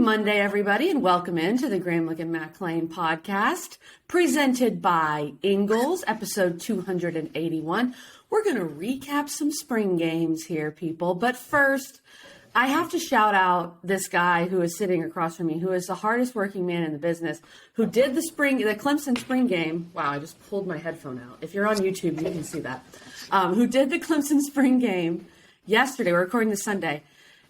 Monday, everybody, and welcome into the Gramlich and McLean podcast, presented by Ingles, episode 281. We're going to recap some spring games here, people. But first, I have to shout out this guy who is sitting across from me, who is the hardest working man in the business, who did the Clemson spring game. Wow, I just pulled my headphone out. If you're on YouTube, you can see that. Who did the Clemson spring game yesterday. We're recording this Sunday.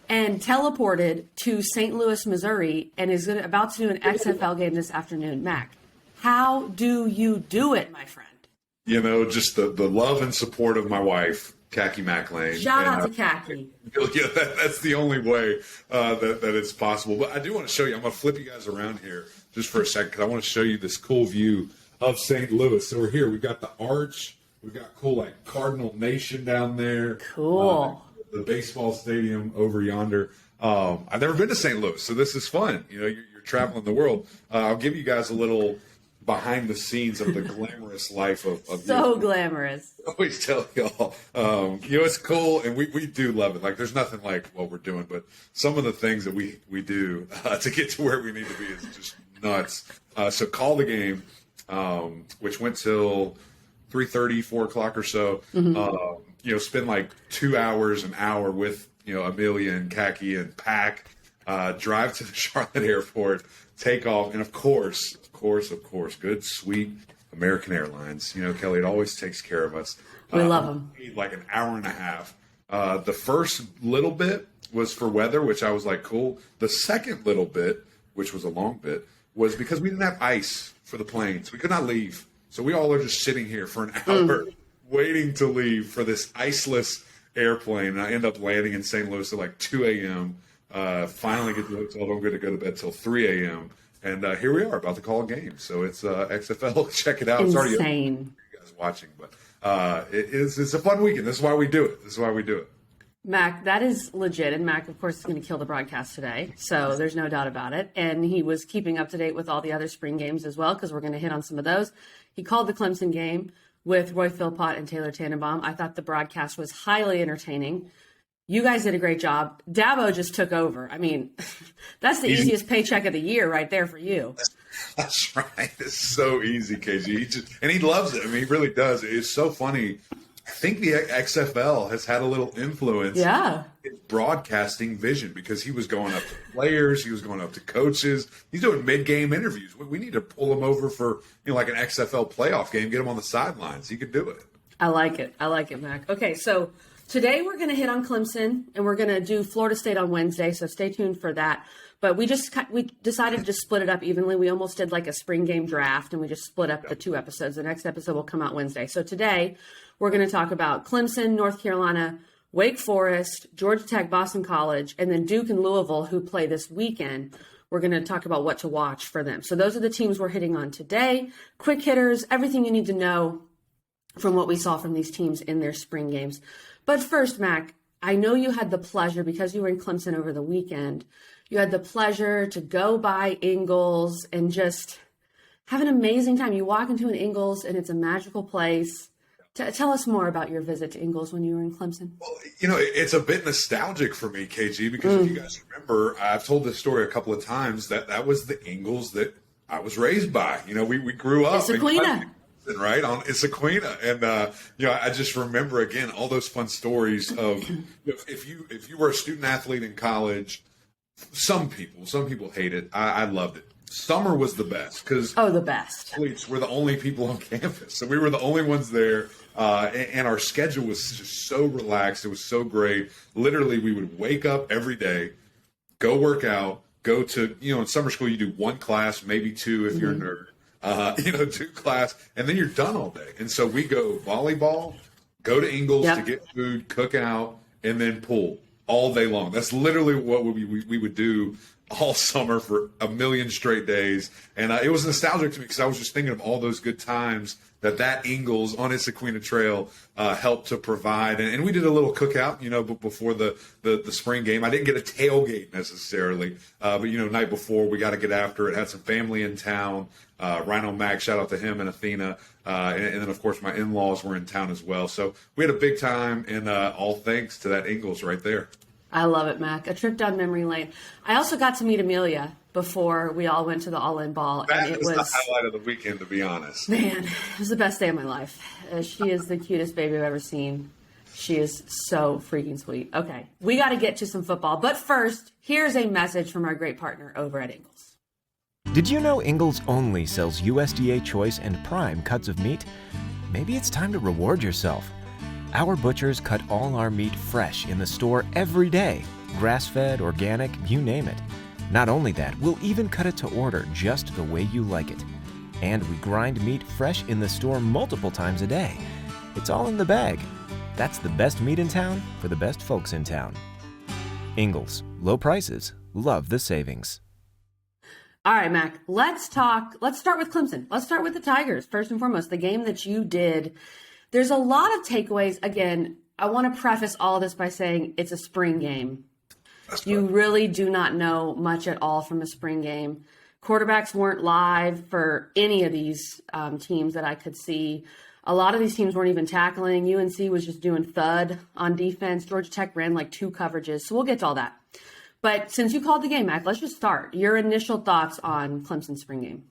And teleported to St. Louis, Missouri, and is about to do an XFL game this afternoon. Mac, how do you do it, my friend? You know, just the love and support of my wife, Khaki McLean. Shout out to Khaki. Yeah, that's the only way that it's possible. But I do want to show you. I'm going to flip you guys around here just for a second because I want to show you this cool view of St. Louis. So we're here. We've got the arch. We've got cool, like, Cardinal Nation down there. Cool. The baseball stadium over yonder. I've never been to St. Louis, so this is fun. You know, you're traveling the world. I'll give you guys a little behind the scenes of the glamorous life of so glamorous. I always tell y'all, you know, it's cool, and we do love it. Like, there's nothing like what we're doing, but some of the things that we do to get to where we need to be is just nuts. So call the game, which went till 3:30, 4 o'clock or so. Mm-hmm. You know, spend like 2 hours, an hour with, you know, Amelia and Khaki and pack, drive to the Charlotte airport, take off. And of course, good, sweet American Airlines. You know, Kelly, it always takes care of us. We love them. Like an hour and a half. The first little bit was for weather, which I was like, cool. The second little bit, which was a long bit, was because we didn't have ice for the planes. We could not leave. So we all are just sitting here for an hour. Waiting to leave for this iceless airplane. And I end up landing in St. Louis at like 2 a.m. Finally get to the hotel. I'm going to go to bed till 3 a.m. And here we are about to call a game. So it's XFL. Check it out. Insane. It's already you guys watching. But it's a fun weekend. This is why we do it. Mac, that is legit. And Mac, of course, is going to kill the broadcast today. So there's no doubt about it. And he was keeping up to date with all the other spring games as well, because we're going to hit on some of those. He called the Clemson game with Roy Philpott and Taylor Tannenbaum. I thought the broadcast was highly entertaining. You guys did a great job. Dabo just took over. I mean, that's the easiest paycheck of the year right there for you. That's right. It's so easy, KG. And he loves it. I mean, he really does. It's so funny. I think the XFL has had a little influence in broadcasting vision because he was going up to players, he was going up to coaches, he's doing mid-game interviews. We need to pull him over for, you know, like an XFL playoff game, get him on the sidelines. He could do it. I like it, Mac. Okay, so today we're going to hit on Clemson, and we're going to do Florida State on Wednesday, so stay tuned for that. But we decided to split it up evenly. We almost did like a spring game draft, and we just split up the 2 episodes. The next episode will come out Wednesday. So today we're going to talk about Clemson, North Carolina, Wake Forest, Georgia Tech, Boston College, and then Duke and Louisville, who play this weekend. We're going to talk about what to watch for them. So those are the teams we're hitting on today. Quick hitters, everything you need to know from what we saw from these teams in their spring games. But first, Mac, I know you had the pleasure, because you were in Clemson over the weekend, you had the pleasure to go by Ingles and just have an amazing time. You walk into an Ingles and it's a magical place. Tell us more about your visit to Ingles when you were in Clemson. Well, you know, it's a bit nostalgic for me, KG, because if you guys remember, I've told this story a couple of times, that was the Ingles that I was raised by. You know, we grew up. Issaquena. Right on Issaquena, and you know, I just remember again all those fun stories of, you know, if you were a student athlete in college, some people hate it. I loved it. Summer was the best because the best. Athletes were the only people on campus, so we were the only ones there, and our schedule was just so relaxed. It was so great. Literally, we would wake up every day, go work out, go to, you know, in summer school you do 1 class, maybe 2 if you're a nerd. You know, 2 class, and then you're done all day. And so we go volleyball, go to Ingles to get food, cook out, and then pool all day long. That's literally what we would do all summer for a million straight days. And it was nostalgic to me because I was just thinking of all those good times that Ingles on Issaquena Trail helped to provide. And we did a little cookout, you know, before the spring game. I didn't get a tailgate necessarily, but, you know, night before we got to get after it. Had some family in town. Rhino Mac, shout out to him and Athena. And then, of course, my in-laws were in town as well. So we had a big time, and all thanks to that Ingles right there. I love it, Mac. A trip down memory lane. I also got to meet Amelia before we all went to the All-In Ball. That and it was was the highlight of the weekend, to be honest. Man, it was the best day of my life. She is the cutest baby I've ever seen. She is so freaking sweet. Okay, we got to get to some football. But first, here's a message from our great partner over at Ingles. Did you know Ingles only sells USDA choice and prime cuts of meat? Maybe it's time to reward yourself. Our butchers cut all our meat fresh in the store every day. Grass-fed, organic, you name it. Not only that, we'll even cut it to order just the way you like it. And we grind meat fresh in the store multiple times a day. It's all in the bag. That's the best meat in town for the best folks in town. Ingles, low prices, love the savings. All right, Mac, let's start with Clemson. Let's start with the Tigers. First and foremost, the game that you did. There's a lot of takeaways. Again, I want to preface all of this by saying it's a spring game. You really do not know much at all from a spring game. Quarterbacks weren't live for any of these teams that I could see. A lot of these teams weren't even tackling. UNC was just doing thud on defense. Georgia Tech ran like 2 coverages. So we'll get to all that. But since you called the game, Mac, let's just start. Your initial thoughts on Clemson's spring game.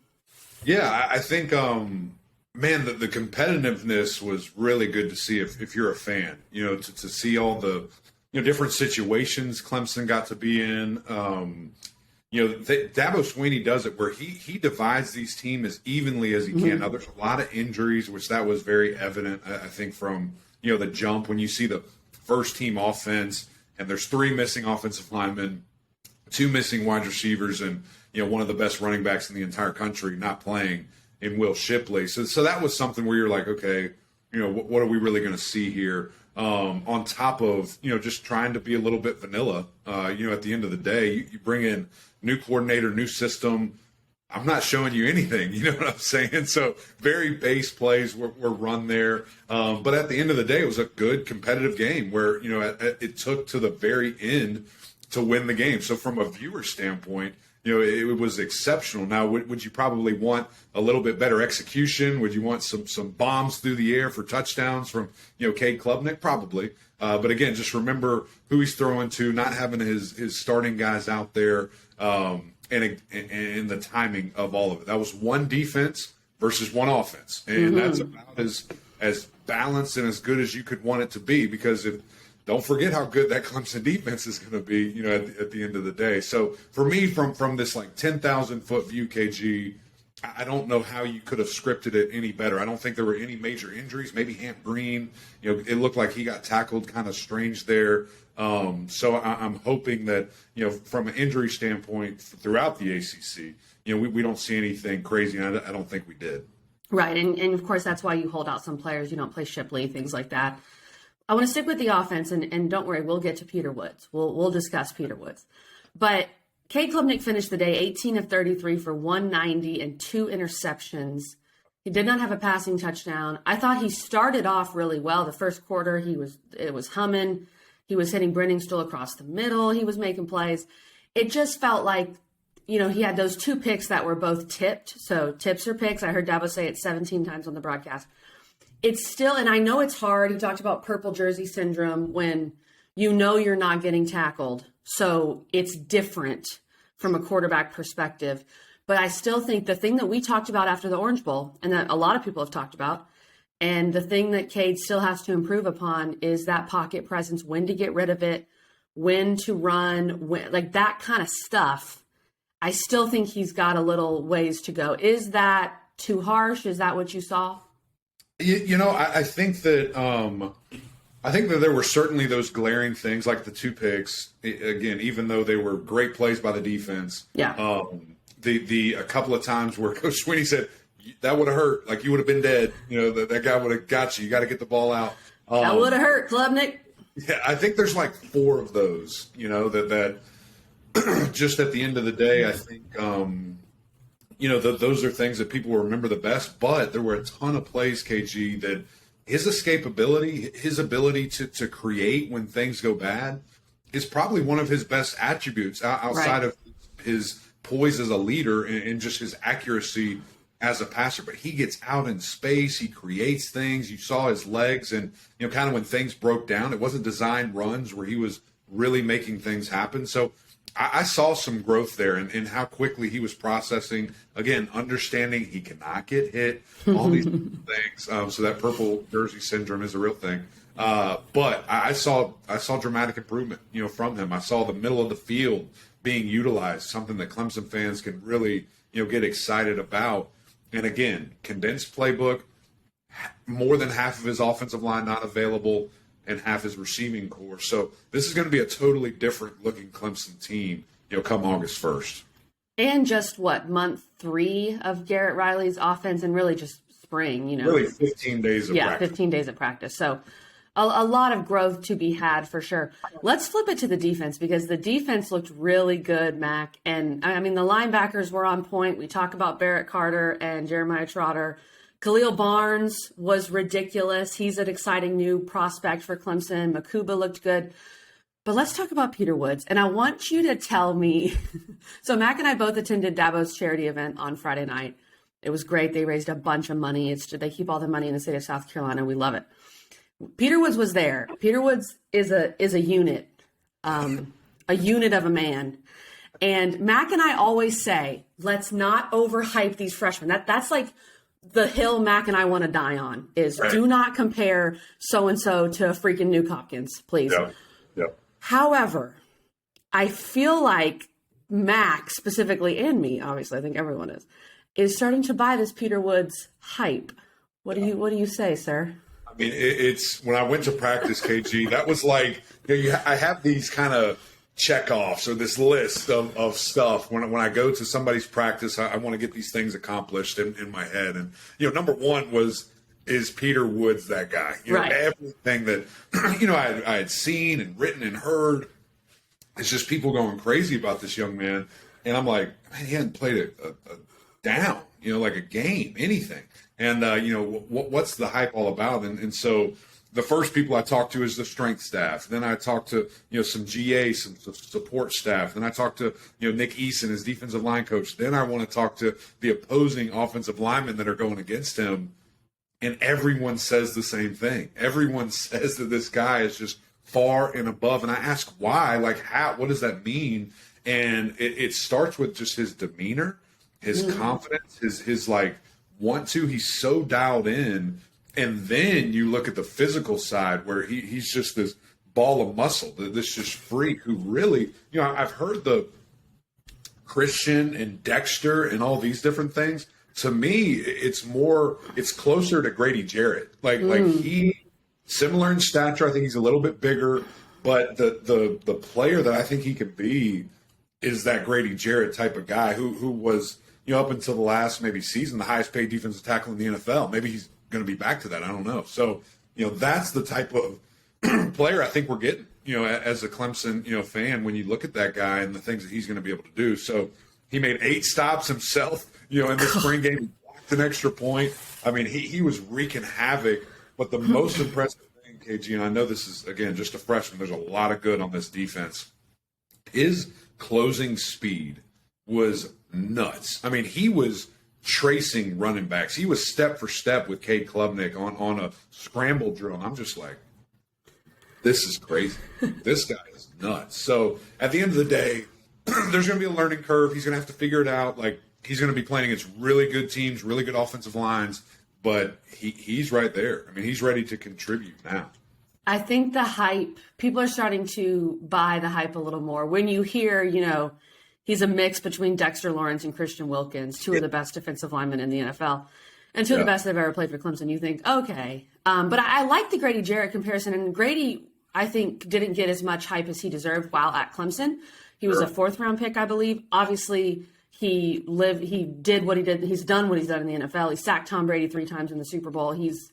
Yeah, I think, man, the competitiveness was really good to see if you're a fan, to see all the, different situations Clemson got to be in. Dabo Swinney does it where he divides these teams as evenly as he can. Now, there's a lot of injuries, which that was very evident, I think, from, the jump when you see the first team offense and there's 3 missing offensive linemen, 2 missing wide receivers, and, one of the best running backs in the entire country not playing in Will Shipley. So that was something where you're like, okay, what are we really going to see here? On top of, just trying to be a little bit vanilla, at the end of the day, you bring in new coordinator, new system. I'm not showing you anything, you know what I'm saying? So very base plays were run there. But at the end of the day, it was a good competitive game where, it took to the very end to win the game. So from a viewer standpoint, it was exceptional. Now, would you probably want a little bit better execution? Would you want some bombs through the air for touchdowns from, Cade Klubnik? Probably. But again, just remember who he's throwing to, not having his starting guys out there, and the timing of all of it. That was one defense versus one offense. And that's about as balanced and as good as you could want it to be, because don't forget how good that Clemson defense is going to be, at the end of the day. So for me, from this like 10,000-foot view, KG, I don't know how you could have scripted it any better. I don't think there were any major injuries. Maybe Hamp Green, it looked like he got tackled kind of strange there. So I'm hoping that, from an injury standpoint throughout the ACC, we don't see anything crazy. And I don't think we did. Right. And of course, that's why you hold out some players. You don't play Shipley, things like that. I want to stick with the offense, and don't worry, we'll get to Peter Woods. We'll discuss Peter Woods. But Cade Klubnik finished the day 18 of 33 for 190 and 2 interceptions. He did not have a passing touchdown. I thought he started off really well. The first quarter, it was humming. He was hitting Brenningstool across the middle. He was making plays. It just felt like, he had those 2 picks that were both tipped. So tips or picks. I heard Dabo say it 17 times on the broadcast. It's still, and I know it's hard. He talked about purple jersey syndrome when you're not getting tackled. So it's different from a quarterback perspective. But I still think the thing that we talked about after the Orange Bowl, and that a lot of people have talked about, and the thing that Cade still has to improve upon, is that pocket presence, when to get rid of it, when to run, like that kind of stuff. I still think he's got a little ways to go. Is that too harsh? Is that what you saw? I think that there were certainly those glaring things like the 2 picks. Again, even though they were great plays by the defense, a couple of times where Coach Swinney said that would have hurt, like you would have been dead. That guy would have got you. You got to get the ball out. That would have hurt, Klubnik. Yeah, I think there's like 4 of those. That just at the end of the day, I think. Those are things that people will remember the best, but there were a ton of plays, KG, that his escapability, his ability to create when things go bad is probably one of his best attributes outside of his poise as a leader and just his accuracy as a passer. But he gets out in space. He creates things. You saw his legs and, kind of when things broke down, it wasn't designed runs where he was really making things happen. So I saw some growth there in how quickly he was processing, again, understanding he cannot get hit, all these things. So that purple jersey syndrome is a real thing. But I saw dramatic improvement, from him. I saw the middle of the field being utilized, something that Clemson fans can really, get excited about. And again, condensed playbook, more than half of his offensive line not available, and half his receiving core. So this is going to be a totally different looking Clemson team, come August 1st. And just month 3 of Garrett Riley's offense, and really just spring, Really 15 days of practice. 15 days of practice. So a lot of growth to be had for sure. Let's flip it to the defense, because the defense looked really good, Mac. And I mean, the linebackers were on point. We talk about Barrett Carter and Jeremiah Trotter. Khalil Barnes was ridiculous. He's an exciting new prospect for Clemson. Makuba looked good. But let's talk about Peter Woods. And I want you to tell me. So Mac and I both attended Dabo's charity event on Friday night. It was great. They raised a bunch of money. They keep all the money in the state of South Carolina. We love it. Peter Woods was there. Peter Woods is a unit, a unit of a man. And Mac and I always say, let's not overhype these freshmen. That's like the hill Mac and I want to die on, is right. Do not compare so-and-so to freaking Nuke Hopkins, please. Yep. However, I feel like Mac specifically, and me, obviously, I think everyone is starting to buy this Peter Woods hype. What do you say, sir? I mean, it's when I went to practice, KG, that was like, I have these kind of check-offs or this list of stuff. When I go to somebody's practice, I want to get these things accomplished in my head. And, number one is Peter Woods that guy? Right. Everything that, I had seen and written and heard, it's just people going crazy about this young man. And I'm like, man, he hadn't played a down, like a game, anything. And, what's the hype all about? And so the first people I talked to is the strength staff. Then I talked to, some GA, some support staff. Then I talked to, Nick Eason, his defensive line coach. Then I want to talk to the opposing offensive linemen that are going against him. And everyone says the same thing. Everyone says that this guy is just far and above. And I ask why, what does that mean? And it starts with just his demeanor, his confidence, his want to. He's so dialed in. And then you look at the physical side where he's just this ball of muscle, this just freak who really, I've heard the Christian and Dexter and all these different things. To me, it's closer to Grady Jarrett. Like he, similar in stature. I think he's a little bit bigger, but the player that I think he could be is that Grady Jarrett type of guy who was, up until the last maybe season, the highest paid defensive tackle in the NFL. Maybe he's going to be back to that. I don't know. So, that's the type of player I think we're getting, as a Clemson, fan, when you look at that guy and the things that he's going to be able to do. So he made 8 stops himself, in the spring game. He blocked an extra point. I mean, he was wreaking havoc. But the most impressive thing, KG, and I know this is, again, just a freshman. There's a lot of good on this defense. His closing speed was nuts. I mean, he was tracing running backs. He was step for step with Cade Klubnik on a scramble drill. And I'm just like, this is crazy. This guy is nuts. So at the end of the day, there's going to be a learning curve. He's going to have to figure it out. He's going to be playing against really good teams, really good offensive lines, but he's right there. I mean, he's ready to contribute now. I think the hype, people are starting to buy the hype a little more. When you hear, he's a mix between Dexter Lawrence and Christian Wilkins, 2 of the best defensive linemen in the NFL, and 2 of the best they've ever played for Clemson. You think, okay. But I like the Grady Jarrett comparison. And Grady, I think, didn't get as much hype as he deserved while at Clemson. He was a 4th-round pick, I believe. Obviously, he did what he did. He's done what he's done in the NFL. He sacked Tom Brady 3 times in the Super Bowl. He's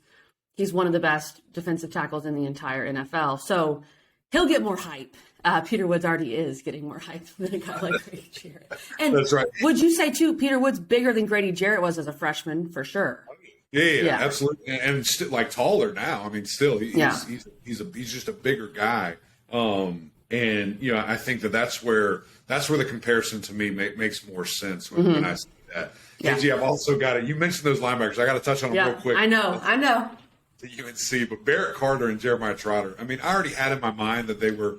one of the best defensive tackles in the entire NFL. So he'll get more hype. Peter Woods already is getting more hype than a guy like Grady Jarrett. And that's right. Would you say, too, Peter Woods bigger than Grady Jarrett was as a freshman, for sure? Yeah, absolutely. And taller now. I mean, still, he's just a bigger guy. And, I think that's where the comparison to me makes more sense when I see that. KG, I've also got it. You mentioned those linebackers. I got to touch on them real quick. I know. UNC, but Barrett Carter and Jeremiah Trotter. I mean, I already had in my mind that they were,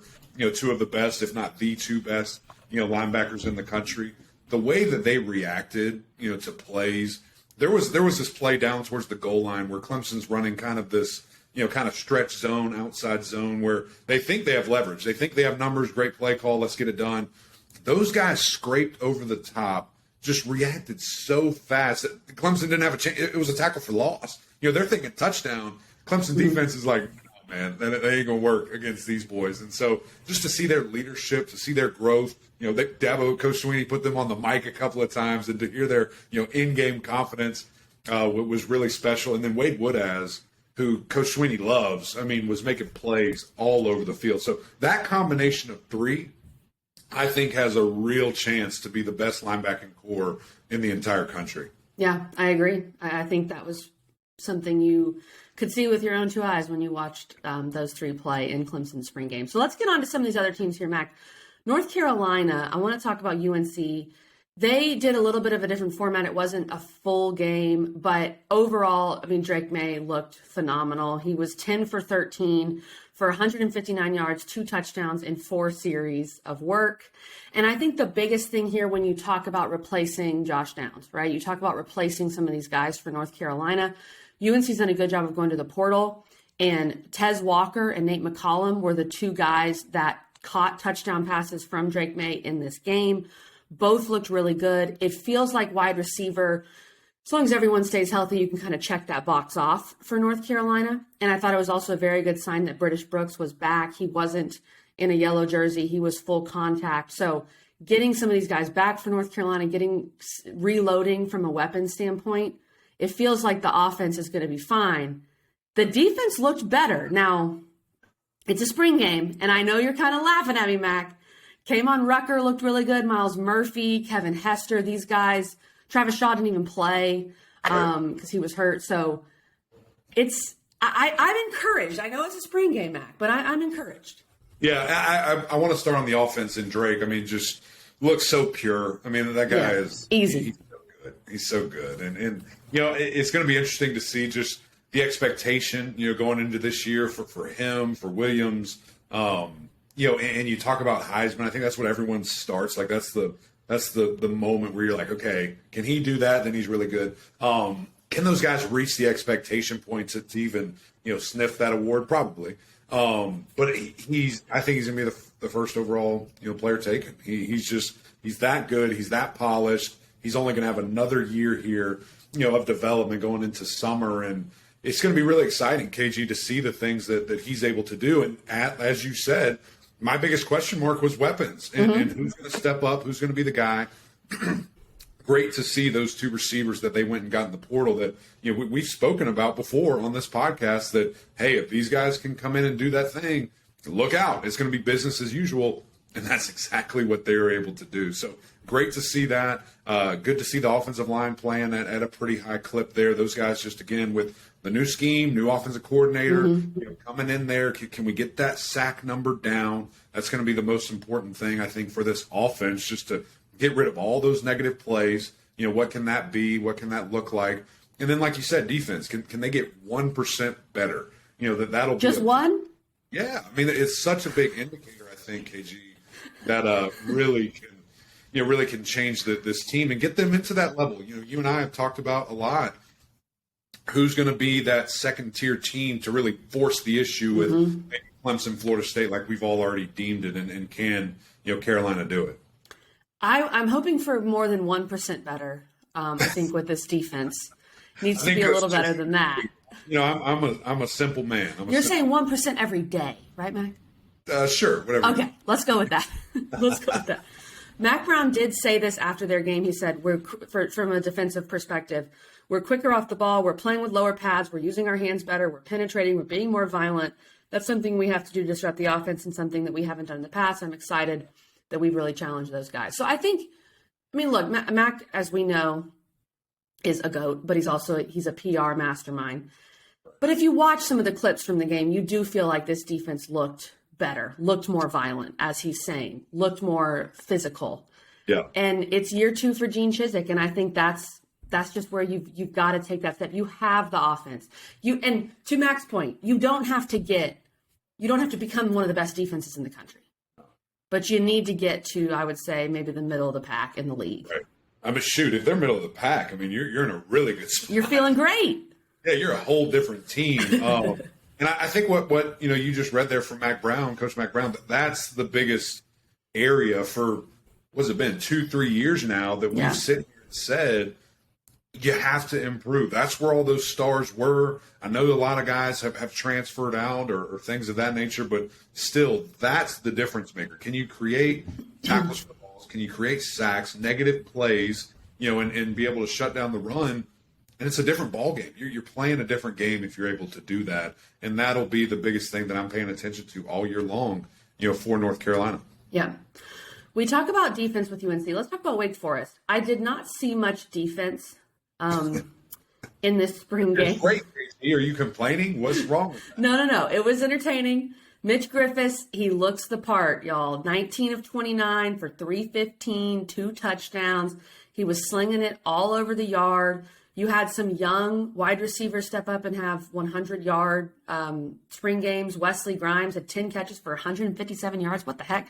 two of the best, if not the two best, linebackers in the country. The way that they reacted, to plays, there was this play down towards the goal line where Clemson's running kind of this, kind of stretch zone, outside zone where they think they have leverage. They think they have numbers, great play call, let's get it done. Those guys scraped over the top, just reacted so fast that Clemson didn't have a chance. It was a tackle for loss. They're thinking touchdown. Clemson defense is like, oh, man, that ain't going to work against these boys. And so just to see their leadership, to see their growth, Coach Sweeney put them on the mic a couple of times, and to hear their, in-game confidence was really special. And then Wade Woodaz, who Coach Sweeney loves, was making plays all over the field. So that combination of three, I think, has a real chance to be the best linebacking core in the entire country. Yeah, I agree. I think that was something you could see with your own two eyes when you watched those three play in Clemson spring game. So let's get on to some of these other teams here, Mac. North Carolina, I want to talk about UNC. They did a little bit of a different format. It wasn't a full game, but overall, Drake May looked phenomenal. He was 10 for 13 for 159 yards, 2 touchdowns in 4 series of work. And I think the biggest thing here when you talk about replacing Josh Downs, right? You talk about replacing some of these guys for North Carolina. UNC's done a good job of going to the portal, and Tez Walker and Nate McCollum were the 2 guys that caught touchdown passes from Drake May in this game. Both looked really good. It feels like wide receiver, as long as everyone stays healthy, you can kind of check that box off for North Carolina. And I thought it was also a very good sign that British Brooks was back. He wasn't in a yellow jersey. He was full contact. So getting some of these guys back for North Carolina, reloading from a weapon standpoint, it feels like the offense is going to be fine. The defense looked better. Now, it's a spring game, and I know you're kind of laughing at me, Mac. K'Mon Rucker looked really good. Miles Murphy, Kevin Hester, these guys. Travis Shaw didn't even play because he was hurt. So I'm encouraged. I know it's a spring game, Mac, but I'm encouraged. Yeah, I want to start on the offense and Drake. Just looks so pure. That guy is easy. He's so good. And it's going to be interesting to see just the expectation, going into this year for him, for Williams. And you talk about Heisman. I think that's what everyone starts. Like that's the moment where you're like, okay, can he do that? Then he's really good. Can those guys reach the expectation points to even, sniff that award? Probably. But I think he's going to be the first overall, player taken. He's that good. He's that polished. He's only going to have another year here, of development going into summer. And it's going to be really exciting, KG, to see the things that he's able to do. And as you said, my biggest question mark was weapons and who's going to step up, who's going to be the guy. Great to see those 2 receivers that they went and got in the portal that, we've spoken about before on this podcast that, hey, if these guys can come in and do that thing, look out. It's going to be business as usual. And that's exactly what they were able to do. So great to see that. Good to see the offensive line playing at a pretty high clip there. Those guys just, again, with the new scheme, new offensive coordinator, coming in there. Can we get that sack number down? That's going to be the most important thing, I think, for this offense, just to get rid of all those negative plays. What can that be? What can that look like? And then, like you said, defense. Can they get 1% better? That'll just be one? Yeah. It's such a big indicator, I think, KG, that really can change this team and get them into that level. You and I have talked about a lot who's going to be that second-tier team to really force the issue with maybe Clemson, Florida State, like we've all already deemed it, and can Carolina do it? I'm hoping for more than 1% better. I think with this defense needs to be a little better than that. I'm a simple man. You're saying 1% every day, right, Mac? Sure, whatever. Okay, let's go with that. Mac Brown did say this after their game. He said, from a defensive perspective, we're quicker off the ball. We're playing with lower pads. We're using our hands better. We're penetrating. We're being more violent. That's something we have to do to disrupt the offense and something that we haven't done in the past. I'm excited that we've really challenged those guys. So I think, look, Mac, as we know, is a GOAT, but he's a PR mastermind. But if you watch some of the clips from the game, you do feel like this defense looked better, looked more violent, as he's saying, looked more physical. Yeah. And it's year 2 for Gene Chizik, and I think that's That's just where you've got to take that step. You have the offense. And to Mac's point, you don't have to become one of the best defenses in the country. But you need to get to, I would say, maybe the middle of the pack in the league. Right. I mean, shoot, if they're middle of the pack, I mean, you're in a really good spot. You're feeling great. Yeah, you're a whole different team. And I think what you just read there from Coach Mac Brown, that's the biggest area for, what's it been, 2-3 years now that we've sit here and said, you have to improve. That's where all those stars were. I know a lot of guys have transferred out or things of that nature, but still, that's the difference maker. Can you create tackles for balls? Can you create sacks, negative plays, and be able to shut down the run? And it's a different ball game. You're playing a different game if you're able to do that. And that'll be the biggest thing that I'm paying attention to all year long, for North Carolina. Yeah. We talk about defense with UNC. Let's talk about Wake Forest. I did not see much defense in this spring game. Great, Casey. Are you complaining? What's wrong with that? No. It was entertaining. Mitch Griffiths, he looks the part, y'all. 19 of 29 for 315, 2 touchdowns. He was slinging it all over the yard. You had some young wide receivers step up and have 100-yard spring games. Wesley Grimes had 10 catches for 157 yards. What the heck?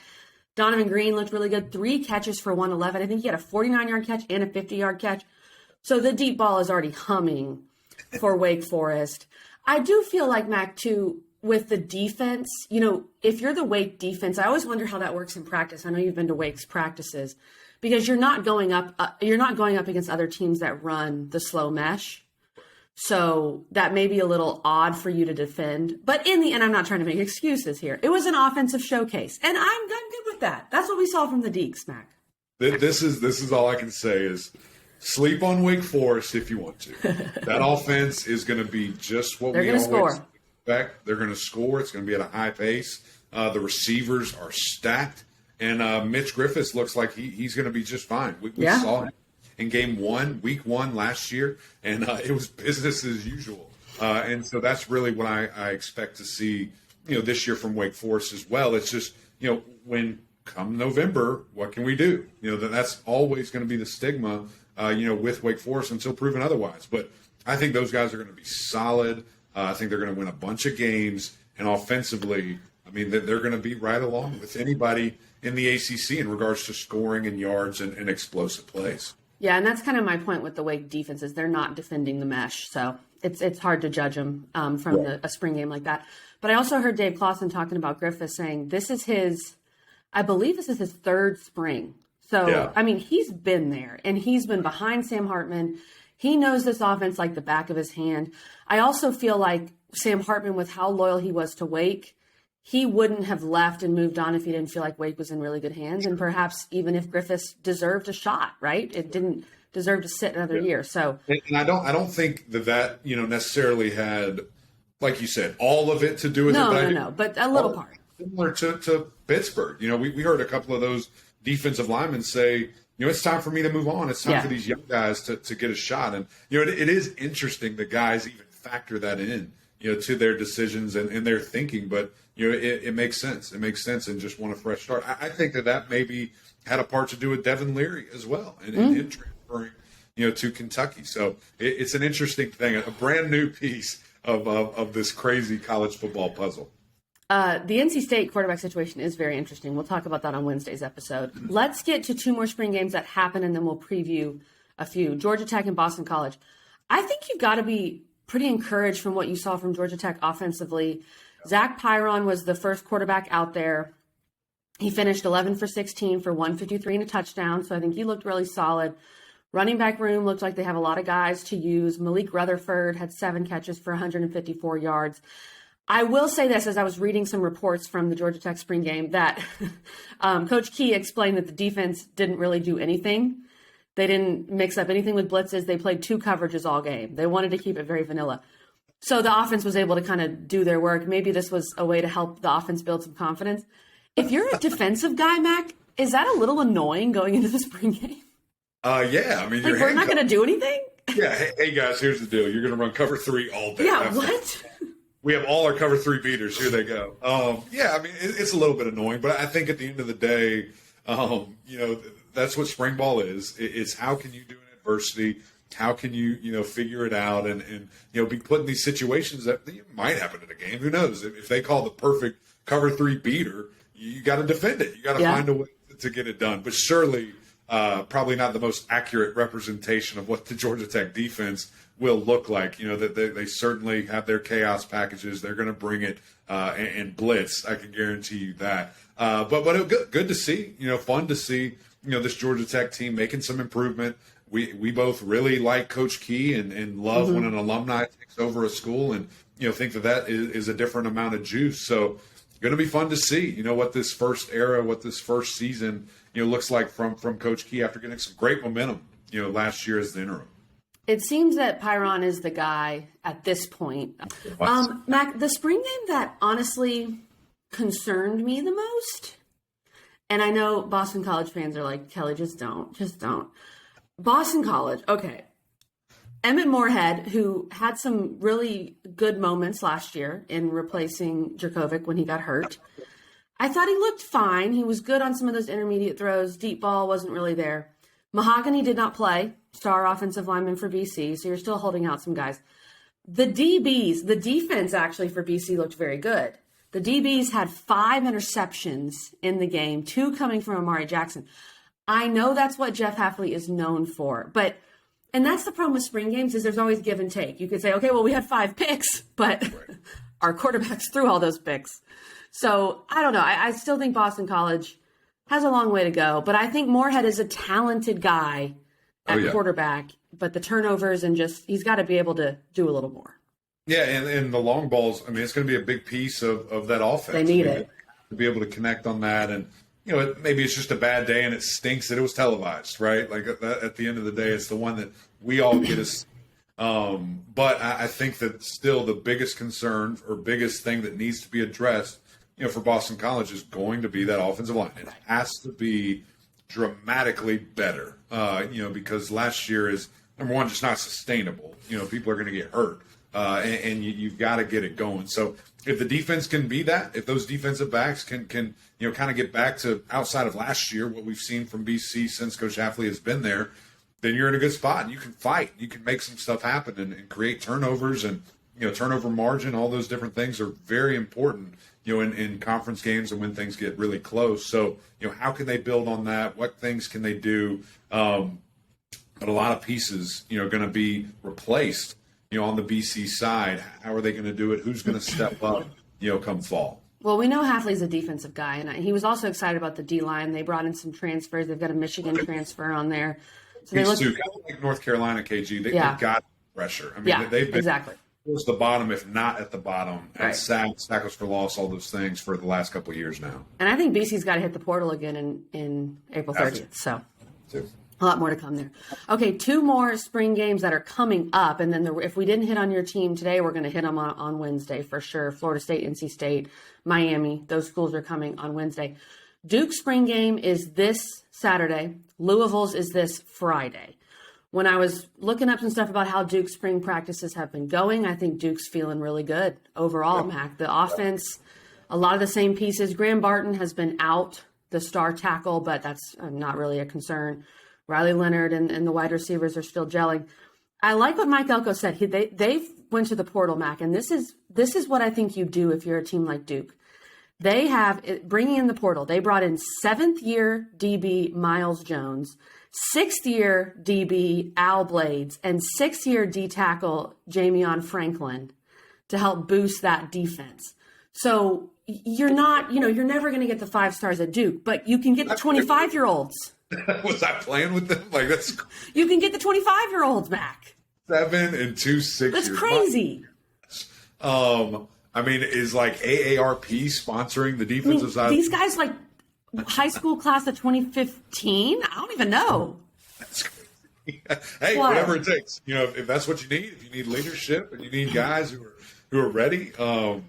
Donovan Green looked really good. 3 catches for 111. I think he had a 49-yard catch and a 50-yard catch. So the deep ball is already humming for Wake Forest. I do feel like, Mac, too, with the defense, if you're the Wake defense, I always wonder how that works in practice. I know you've been to Wake's practices. Because you're not going up against other teams that run the slow mesh. So that may be a little odd for you to defend. But in the end, I'm not trying to make excuses here. It was an offensive showcase. And I'm good with that. That's what we saw from the Deeks, Mac. This is all I can say is sleep on Wake Forest if you want to. That offense is going to be just what we always expect. They're going to score. It's going to be at a high pace. The receivers are stacked. And Mitch Griffiths looks like he's going to be just fine. We saw him in week one last year, and it was business as usual. And so that's really what I expect to see, this year from Wake Forest as well. It's just, when come November, what can we do? That's always going to be the stigma, with Wake Forest until proven otherwise. But I think those guys are going to be solid. I think they're going to win a bunch of games, and offensively, I mean, they're going to be right along with anybody in the ACC in regards to scoring and yards and explosive plays. Yeah, and that's kind of my point with the Wake defenses. They're not defending the mesh, so it's hard to judge them from a spring game like that. But I also heard Dave Clawson talking about Griffith saying this is his 3rd spring. So, I mean, he's been there, and he's been behind Sam Hartman. He knows this offense like the back of his hand. I also feel like Sam Hartman, with how loyal he was to Wake, he wouldn't have left and moved on if he didn't feel like Wake was in really good hands. And perhaps even if Griffiths deserved a shot, right? It didn't deserve to sit another year. So, and I don't think that necessarily had, like you said, all of it to do with it. But a little part. Similar to Pittsburgh. We heard a couple of those defensive linemen say, it's time for me to move on. It's time for these young guys to get a shot. And, it is interesting that guys even factor that in, to their decisions and their thinking. But, it makes sense. It makes sense and just want a fresh start. I think that maybe had a part to do with Devin Leary as well and transferring, to Kentucky. So it's an interesting thing, a brand new piece of this crazy college football puzzle. The NC State quarterback situation is very interesting. We'll talk about that on Wednesday's episode. Let's get to 2 more spring games that happen, and then we'll preview a few. Georgia Tech and Boston College. I think you've got to be pretty encouraged from what you saw from Georgia Tech offensively. Zach Pyron was the first quarterback out there. He finished 11 for 16 for 153 and a touchdown, so I think he looked really solid. Running back room looked like they have a lot of guys to use. Malik Rutherford had 7 catches for 154 yards. I will say this, as I was reading some reports from the Georgia Tech spring game, that Coach Key explained that the defense didn't really do anything. They didn't mix up anything with blitzes. They played 2 coverages all game. They wanted to keep it very vanilla. So the offense was able to kind of do their work. Maybe this was a way to help the offense build some confidence. If you're a defensive guy, Mac, is that a little annoying going into the spring game? Yeah. I mean, we're not going to do anything? Yeah. Hey, guys, here's the deal. You're going to run cover 3 all day. Yeah, what? We have all our cover 3 beaters. Here they go. Yeah, I mean, it's a little bit annoying, but I think at the end of the day, that's what spring ball is. It's how can you do in adversity? How can you figure it out and be put in these situations that might happen in a game? Who knows? If they call the perfect cover 3 beater, you got to defend it. You got to find a way to get it done. But surely, probably not the most accurate representation of what the Georgia Tech defense will look like. That they certainly have their chaos packages. They're going to bring it and blitz. I can guarantee you that. But it was good to see. Fun to see. This Georgia Tech team making some improvement. We both really like Coach Key and love when an alumni takes over a school and think that is a different amount of juice. So going to be fun to see what this first era, what this first season looks like from Coach Key after getting some great momentum last year as the interim. It seems that Pyron is the guy at this point. Mac, the spring game that honestly concerned me the most, and I know Boston College fans are like, Kelly, just don't. Boston College, okay. Emmett Moorhead, who had some really good moments last year in replacing Jerkovic when he got hurt. I thought he looked fine. He was good on some of those intermediate throws. Deep ball wasn't really there. Mahogany did not play, star offensive lineman for BC, so you're still holding out some guys. The DBs, the defense actually for BC looked very good. The DBs had 5 interceptions in the game, 2 coming from Amari Jackson. I know that's what Jeff Hafley is known for, and that's the problem with spring games is there's always give and take. You could say, okay, well, we had 5 picks, but our quarterbacks threw all those picks. So I don't know. I still think Boston College has a long way to go, but I think Moorhead is a talented guy at quarterback, but the turnovers and he's got to be able to do a little more. Yeah, and the long balls, it's going to be a big piece of that offense. They need it. To be able to connect on that and maybe it's just a bad day and it stinks that it was televised, right? Like at the end of the day, it's the one that we all get as. But I think that still the biggest concern or biggest thing that needs to be addressed, for Boston College is going to be that offensive line. It has to be dramatically better, because last year is, number one, just not sustainable. People are going to get hurt, and you've got to get it going. So if the defense can be that, if those defensive backs can kind of get back to outside of last year, what we've seen from BC since Coach Hafley has been there, then you're in a good spot. And you can fight. You can make some stuff happen and create turnovers and, turnover margin. All those different things are very important, in conference games and when things get really close. So, how can they build on that? What things can they do? But a lot of pieces, going to be replaced, on the BC side. How are they going to do it? Who's going to step up, come fall? Well, we know Hafley's a defensive guy, and he was also excited about the D-line. They brought in some transfers. They've got a Michigan transfer on there. So they look kind of like North Carolina, KG. They've got pressure. They've been exactly towards the bottom, if not at the bottom, at sacks, tackles for loss, all those things for the last couple of years now. And I think BC's got to hit the portal again in April 30th. So a lot more to come there. Okay, 2 more spring games that are coming up, and then if we didn't hit on your team today, we're going to hit them on Wednesday for sure. Florida State, NC State, Miami, those schools are coming on Wednesday. Duke's spring game is this Saturday. Louisville's is this Friday. When I was looking up some stuff about how Duke's spring practices have been going, I think Duke's feeling really good overall, Mac. The offense, a lot of the same pieces. Graham Barton has been out, the star tackle, but that's not really a concern. Riley Leonard and the wide receivers are still gelling. I like what Mike Elko said. They went to the portal, Mac, and this is what I think you do if you're a team like Duke. They have, bringing in the portal, they brought in 7th-year DB Miles Jones, 6th-year DB Al Blades, and 6th-year D-tackle Jamion Franklin to help boost that defense. So you're not, you're never going to get the 5 stars at Duke, but you can get the 25-year-olds. Was I playing with them? Like that's. You can get the 25-year-olds back. 7 and 2 6. That's crazy. Is like AARP sponsoring the defensive side? These guys like high school class of 2015. I don't even know. That's crazy. Hey, whatever it takes. If that's what you need, if you need leadership and you need guys who are ready, go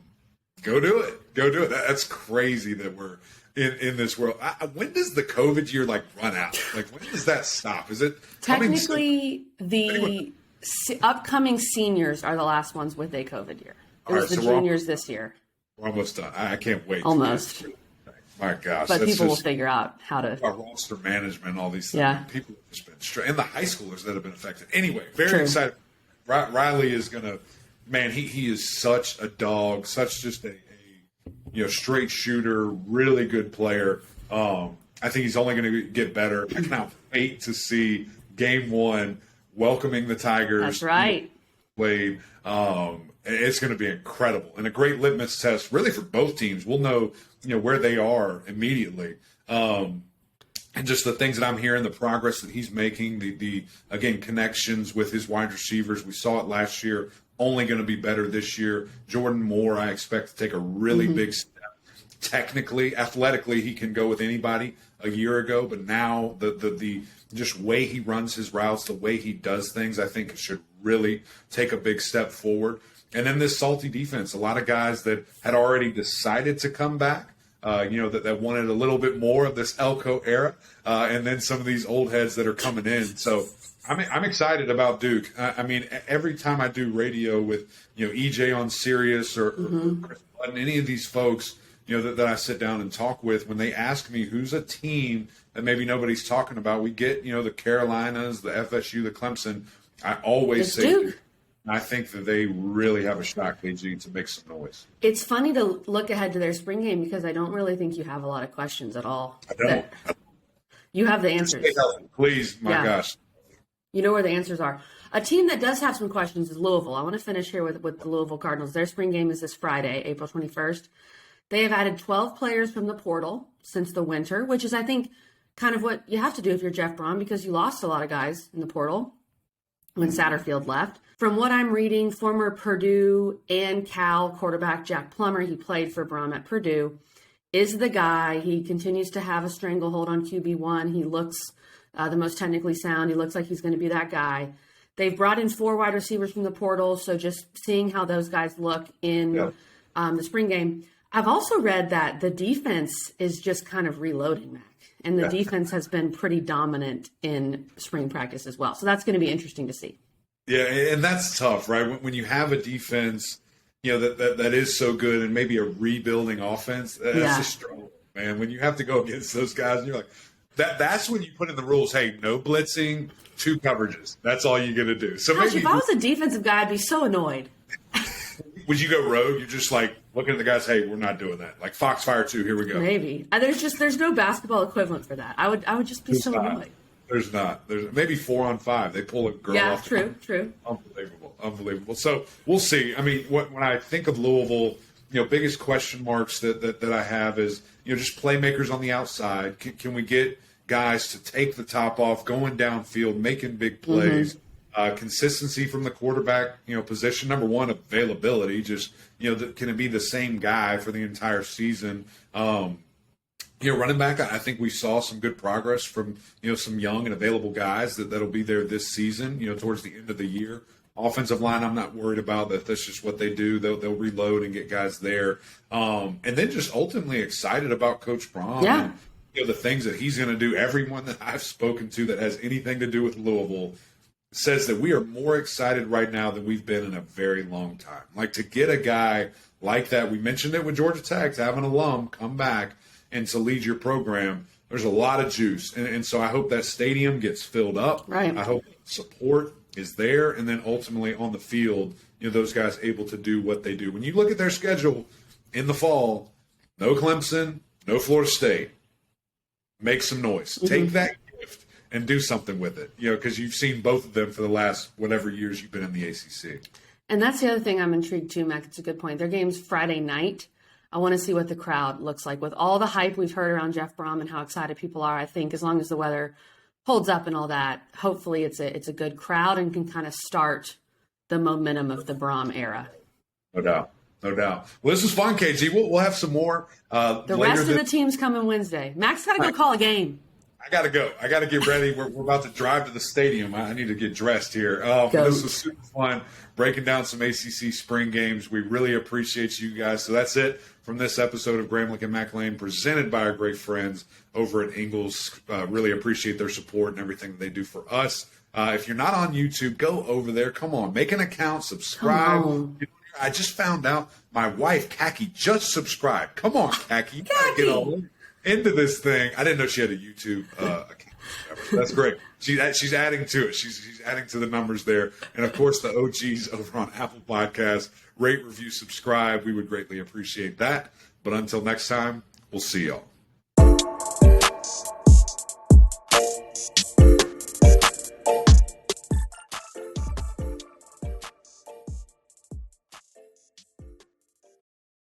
do it. Go do it. That's crazy that we're in this world. When does the COVID year run out? When does that stop? Is it technically the upcoming seniors are the last ones with a COVID year? It was the juniors this year. We're almost done. I can't wait. Almost. My gosh. But people will figure out how to. Our roster management, all these things. Yeah. People have just been straight. And the high schoolers that have been affected. Anyway, very True. excited. Riley is going to, man, he is such a dog, such just a straight shooter, really good player. I think he's only going to get better. I cannot wait to see game one, welcoming the Tigers. That's right. Played. It's going to be incredible and a great litmus test, really, for both teams. We'll know, where they are immediately. And just the things that I'm hearing, the progress that he's making, the again, connections with his wide receivers. We saw it last year, only going to be better this year. Jordan Moore, I expect to take a really big step. Technically, athletically, he can go with anybody a year ago, but now the just way he runs his routes, the way he does things, I think should really take a big step forward. And then this salty defense, a lot of guys that had already decided to come back, that wanted a little bit more of this Elko era, and then some of these old heads that are coming in. So I'm excited about Duke. I mean, every time I do radio with, EJ on Sirius or Chris Button, any of these folks, that I sit down and talk with, when they ask me who's a team that maybe nobody's talking about, we get, the Carolinas, the FSU, the Clemson. I always say Duke. I think that they really have a shot, KG, to make some noise. It's funny to look ahead to their spring game because I don't really think you have a lot of questions at all. I don't. You have the answers. Please, my gosh. You know where the answers are. A team that does have some questions is Louisville. I want to finish here with the Louisville Cardinals. Their spring game is this Friday, April 21st. They have added 12 players from the portal since the winter, which is, I think, kind of what you have to do if you're Jeff Brom because you lost a lot of guys in the portal when Satterfield left. From what I'm reading, former Purdue and Cal quarterback Jack Plummer, he played for Brom at Purdue, is the guy. He continues to have a stranglehold on QB1. He looks the most technically sound. He looks like he's going to be that guy. They've brought in 4 wide receivers from the portal, so just seeing how those guys look in the spring game. I've also read that the defense is just kind of reloading, Mac, and the defense has been pretty dominant in spring practice as well. So that's going to be interesting to see. Yeah, and that's tough, right? When you have a defense, that is so good and maybe a rebuilding offense, that's just strong, man. When you have to go against those guys, and you're like, that's when you put in the rules, hey, no blitzing, 2 coverages. That's all you're going to do. So Gosh, if I was a defensive guy, I'd be so annoyed. Would you go rogue? You're just like looking at the guys, hey, we're not doing that. Like Foxfire 2, here we go. Maybe. There's no basketball equivalent for that. I would just be so annoyed. There's not. There's maybe 4-on-5. They pull a girl off. Yeah, true. Unbelievable. So we'll see. I mean, when I think of Louisville, biggest question marks that I have is, just playmakers on the outside. Can we get guys to take the top off, going downfield, making big plays? Consistency from the quarterback, position. Number one, availability. Just, can it be the same guy for the entire season? Running back, I think we saw some good progress from, some young and available guys that'll be there this season, towards the end of the year. Offensive line, I'm not worried about that. That's just what they do. They'll reload and get guys there. And then just ultimately excited about Coach Brom. Yeah. And, the things that he's going to do. Everyone that I've spoken to that has anything to do with Louisville says that we are more excited right now than we've been in a very long time. Like, to get a guy like that, we mentioned it with Georgia Tech, to have an alum come back and to lead your program, there's a lot of juice. And so I hope that stadium gets filled up. Right. I hope support is there. And then ultimately on the field, those guys able to do what they do. When you look at their schedule in the fall, no Clemson, no Florida State. Make some noise. Take that gift and do something with it, because you've seen both of them for the last whatever years you've been in the ACC. And that's the other thing I'm intrigued too, Mac. It's a good point. Their game's Friday night. I want to see what the crowd looks like. With all the hype we've heard around Jeff Brom and how excited people are, I think as long as the weather holds up and all that, hopefully it's a good crowd and can kind of start the momentum of the Brom era. No doubt. Well, this is fun, KG. We'll have some more. The rest of the team's coming Wednesday. Mac's got to go call a game. I got to go. I got to get ready. We're about to drive to the stadium. I need to get dressed here. This was super fun, breaking down some ACC spring games. We really appreciate you guys. So that's it from this episode of Gramlich and Mac Lane, presented by our great friends over at Ingles. Really appreciate their support and everything they do for us. If you're not on YouTube, go over there. Come on, make an account, subscribe. I just found out my wife, Kaki, just subscribed. Come on, Kaki. You gotta get all in. into this thing. I didn't know she had a YouTube account. That's great. She's adding to it. She's adding to the numbers there. And, of course, the OGs over on Apple Podcasts. Rate, review, subscribe. We would greatly appreciate that. But until next time, we'll see y'all.